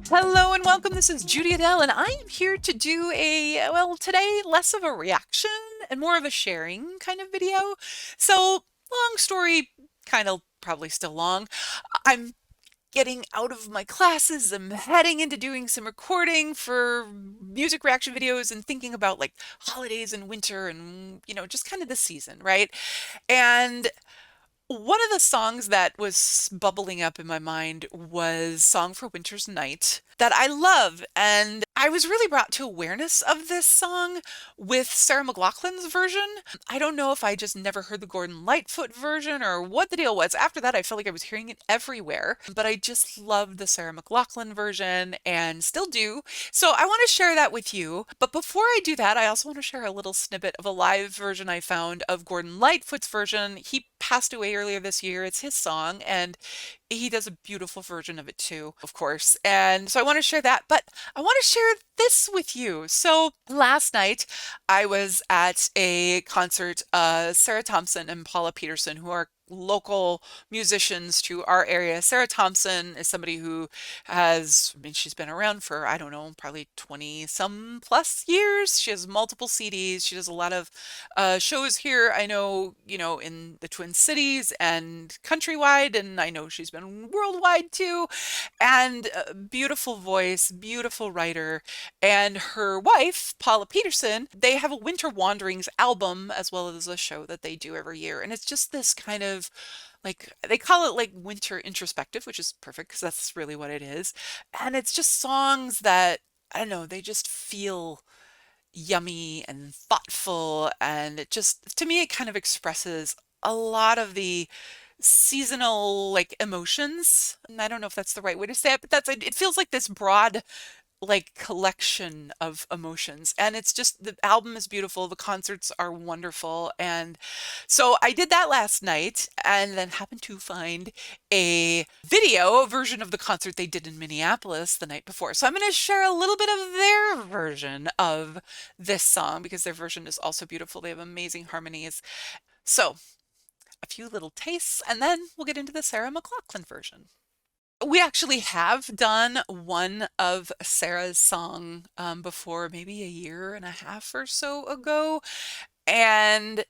Hello and welcome. This is Judy Adele, and I am here to do today less of a reaction and more of a sharing kind of video. So, long story, kind of probably still long. I'm getting out of my classes. I'm heading into doing some recording for music reaction videos and thinking about like holidays and winter and, just kind of the season, right? And one of the songs that was bubbling up in my mind was Song for Winter's Night that I love. And I was really brought to awareness of this song with Sarah McLachlan's version. I don't know if I just never heard the Gordon Lightfoot version or what the deal was. After that, I felt like I was hearing it everywhere, but I just loved the Sarah McLachlan version and still do. So I want to share that with you. But before I do that, I also want to share a little snippet of a live version I found of Gordon Lightfoot's version. He passed away earlier this year. It's his song, and he does a beautiful version of it too, of course. And so I want to share that, but I want to share this with you. So last night I was at a concert, Sarah Thompson and Paula Peterson, who are local musicians to our area. Sarah Thompson is somebody who she's been around for, I don't know, probably 20 some plus years. She has multiple CDs. She does a lot of shows here, I know, in the Twin Cities and countrywide, and I know she's been worldwide too. And beautiful voice, beautiful writer. And her wife, Paula Peterson, they have a Winter Wanderings album as well as a show that they do every year. And it's just this kind of like, they call it like winter introspective, which is perfect because that's really what it is. And it's just songs that, I don't know, they just feel yummy and thoughtful, and it just, to me, it kind of expresses a lot of the seasonal like emotions. And I don't know if that's the right way to say it, but it feels like this broad like collection of emotions, and it's just, the album is beautiful, the concerts are wonderful. And so I did that last night and then happened to find a video version of the concert they did in Minneapolis the night before. So I'm going to share a little bit of their version of this song because their version is also beautiful. They have amazing harmonies. So a few little tastes, and then we'll get into the Sarah McLachlan version. We actually have done one of Sarah's song before, maybe a year and a half or so ago. And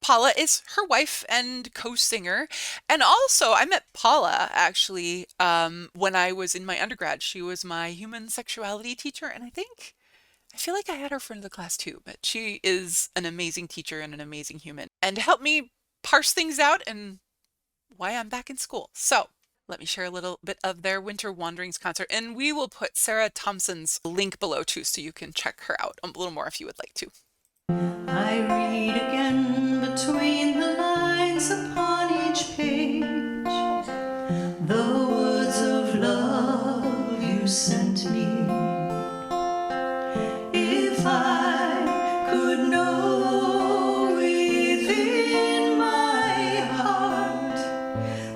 Paula is her wife and co-singer. And also, I met Paula actually when I was in my undergrad. She was my human sexuality teacher, and I feel like I had her friend of the class too, but she is an amazing teacher and an amazing human and helped me parse things out and why I'm back in school. So let me share a little bit of their Winter Wanderings concert, and we will put Sarah Thompson's link below too, so you can check her out a little more if you would like to. I read again between the lines upon each page the words of love you sent me. If I could know within my heart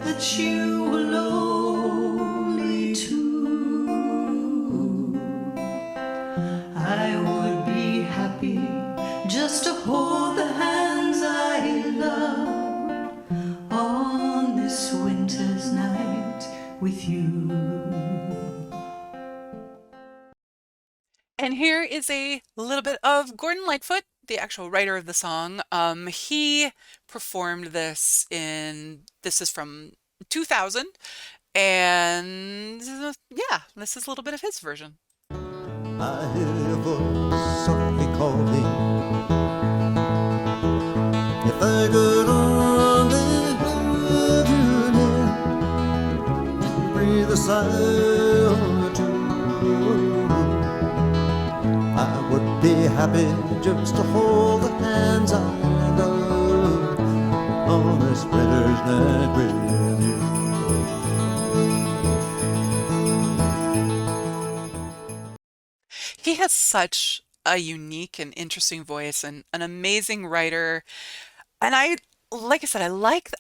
that you were lonely too, I would be happy just to hold the hands I love on this winter's night with you. And here is a little bit of Gordon Lightfoot, the actual writer of the song. He performed this is from 2000, and yeah, this is a little bit of his version. I hear your voice softly calling. If I could only have you near, breathe a sigh or two, I would be happy just to hold the hands I love on this winter's night with you. He has such a unique and interesting voice and an amazing writer. And like I said, I like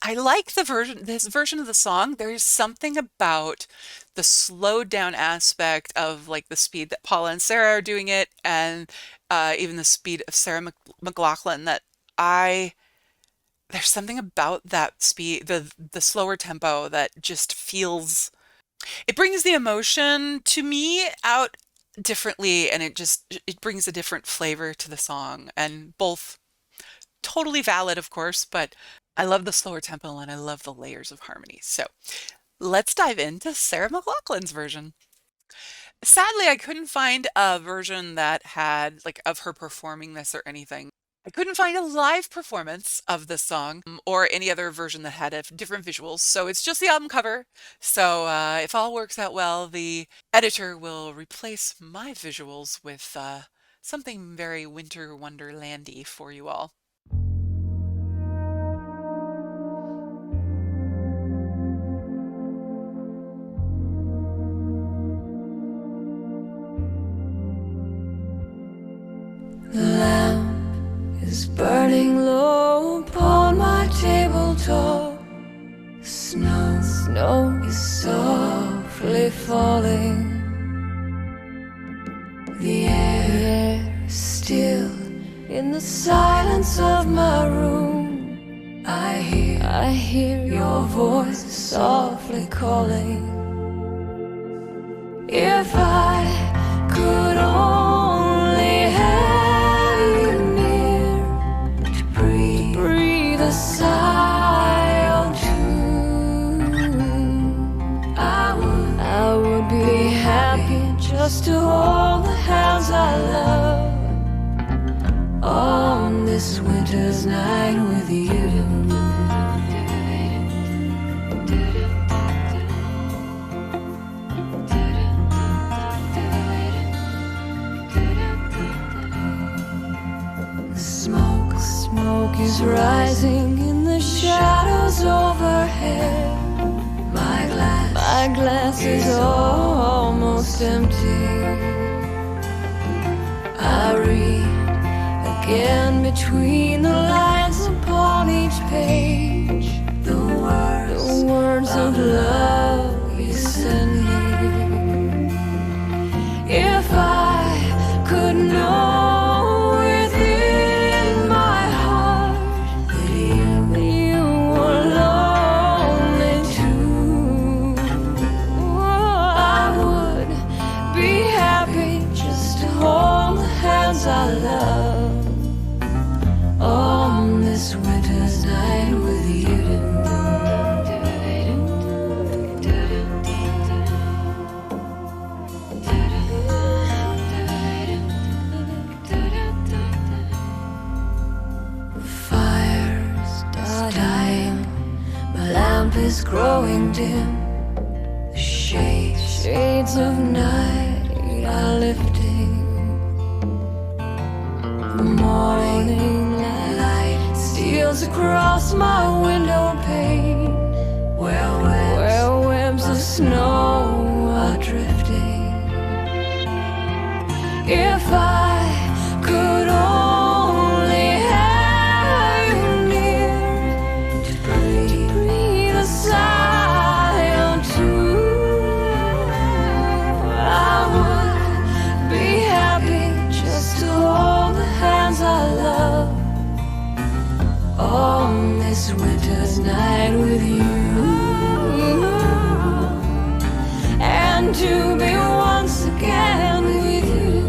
this version of the song. There's something about the slowed down aspect of like the speed that Paula and Sarah are doing it, and even the speed of Sarah McLachlan, that I there's something about that speed, the slower tempo, that just feels It brings the emotion to me out differently, and it brings a different flavor to the song, and both totally valid, of course, but I love the slower tempo and I love the layers of harmony. So let's dive into Sarah McLachlan's version. Sadly, I couldn't find a version that had, like, of her performing this or anything. I couldn't find a live performance of this song or any other version that had different visuals. So it's just the album cover. So if all works out well, the editor will replace my visuals with something very winter wonderlandy for you all. The lamp is burning low upon my tabletop. Snow is softly falling. The air is still in the silence of my room. I hear your voice softly calling. If I could only have you near to breathe a sigh or two, I would be happy just to hold the hands I love on this winter's night with you. Smoke is rising in the shadows overhead. My glass is almost empty. I read again between the lines upon each page the words of love you send me. If I could know I love on this winter's night with you. The fire's dying, my lamp is growing dim. The shades of night are lifting. The morning light steals across my window pane, where webs of snow are drifting. If I could only have you near to breathe a sigh or two, I would be happy just to hold the hands I love on this winter's night with you, and to be once again with you.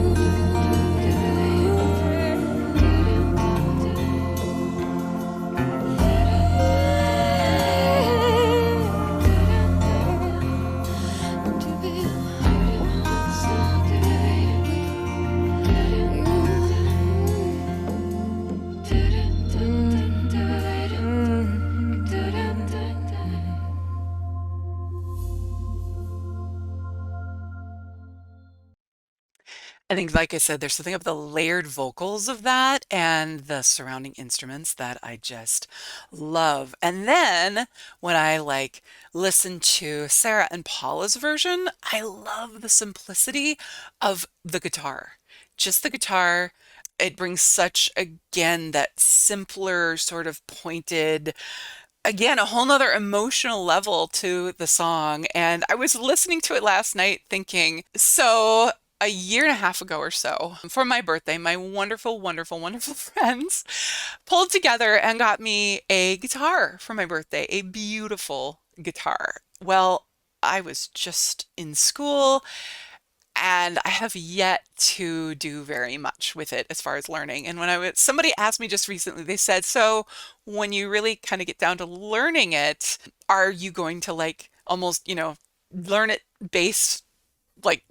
I think, like I said, there's something about the layered vocals of that and the surrounding instruments that I just love. And then when I like listen to Sarah and Paula's version, I love the simplicity of the guitar. Just the guitar. It brings such, again, that simpler, sort of pointed, again, a whole nother emotional level to the song. And I was listening to it last night thinking, so a year and a half ago or so, for my birthday, my wonderful, wonderful, wonderful friends pulled together and got me a guitar for my birthday, a beautiful guitar. Well, I was just in school and I have yet to do very much with it as far as learning. And when somebody asked me just recently, they said, so when you really kind of get down to learning it, are you going to like almost, learn it based, like,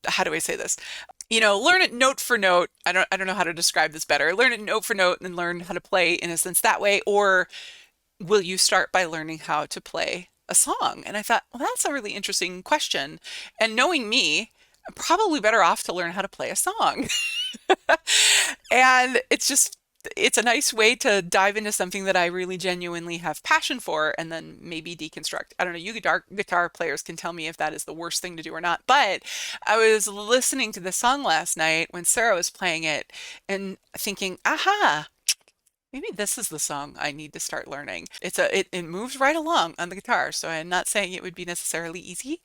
how do I say this? Learn it note for note. I don't know how to describe this better. Learn it note for note and then learn how to play in a sense that way. Or will you start by learning how to play a song? And I thought, well, that's a really interesting question. And knowing me, I'm probably better off to learn how to play a song. And it's a nice way to dive into something that I really genuinely have passion for and then maybe deconstruct. I don't know, you guitar players can tell me if that is the worst thing to do or not. But I was listening to the song last night when Sarah was playing it and thinking, aha, maybe this is the song I need to start learning. It moves right along on the guitar, so I'm not saying it would be necessarily easy,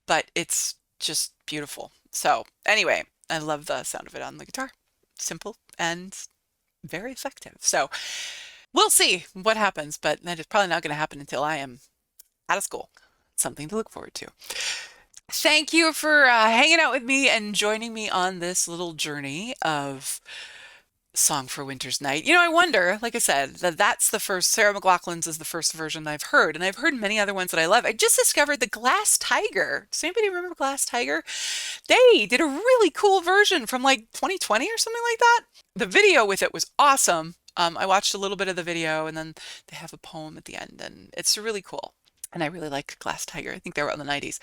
but it's just beautiful. So anyway, I love the sound of it on the guitar. Simple and very effective. So we'll see what happens, but that is probably not going to happen until I am out of school. Something to look forward to. Thank you for hanging out with me and joining me on this little journey of Song for Winter's Night. I wonder, like I said, that's the first, Sarah McLachlan's is the first version I've heard, and I've heard many other ones that I love. I just discovered the Glass Tiger. Does anybody remember Glass Tiger? They did a really cool version from like 2020 or something like that. The video with it was awesome. I watched a little bit of the video, and then they have a poem at the end, and it's really cool. And I really like Glass Tiger. I think they were in the 90s.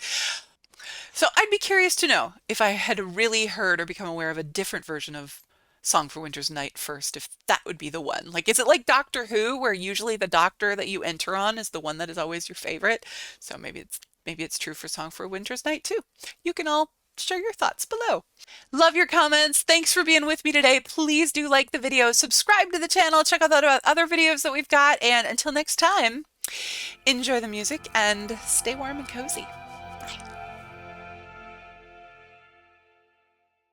So I'd be curious to know if I had really heard or become aware of a different version of Song for Winter's Night first, if that would be the one. Like, is it like Doctor Who, where usually the doctor that you enter on is the one that is always your favorite? So maybe it's true for Song for Winter's Night too. You can all share your thoughts below. Love your comments. Thanks for being with me today. Please do like the video, subscribe to the channel, check out the other videos that we've got, and until next time, enjoy the music and stay warm and cozy.